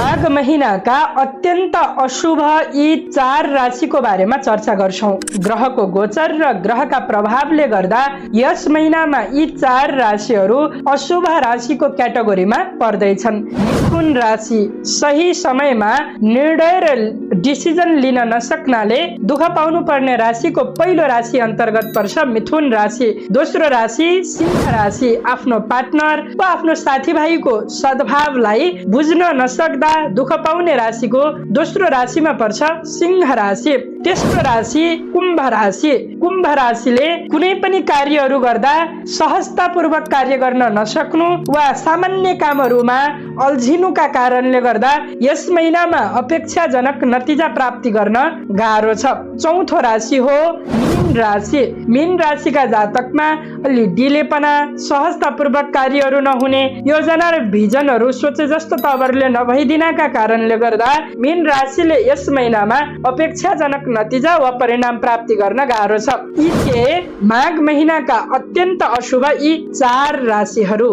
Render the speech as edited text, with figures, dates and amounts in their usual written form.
माघ महीनाका अत्यन्त अशुभ यी 4 राशिको बारेमा चर्चा गर्छौं। ग्रहको गोचर र ग्रहका प्रभावले गर्दा यस महिनामा यी 4 राशिहरू अशुभ राशिको क्याटेगोरीमा पर्दैछन्। मिथुन राशि सही समयमा निर्णय र डिसिजन लिन नसक्नाले दुःख पाउनु पर्ने राशिको पहिलो राशि अन्तर्गत पर्छ मिथुन राशि। दोस्रो राशि सिंह राशि आफ्नो पार्टनर वा आफ्नो साथीभाइको सद्भावलाई बुझ्न नसक्दा दुःख पाउने राशिको दोस्रो राशिमा पर्छ सिंह राशि। तेस्रो राशि कुम्भ राशि। कुम्भ राशिले कुनै पनि कार्यहरू गर्दा सहजतापूर्वक कार्य गर्न नसक्नु वा सामान्य कामहरूमा अल्झिनुका कारणले गर्दा यस महिनामा अपेक्षाजनक नतिजा प्राप्ति गर्न गाह्रो छ। चौथो राशि हो मीन राशि। मीन राशिका जातकमा अलि ढिलेपना, सहजतापूर्वक कार्यहरू नहुने, योजना र भिजनहरू सोचे जस्तो तवरले नभइदिनका कारणले गर्दा मीन राशिले यस महिनामा अपेक्षाजनक नतिजा वा परिणाम प्राप्ति गर्न गाह्रो छ। यी माघ महिनाका अत्यन्त अशुभ यी 4 राशिहरू।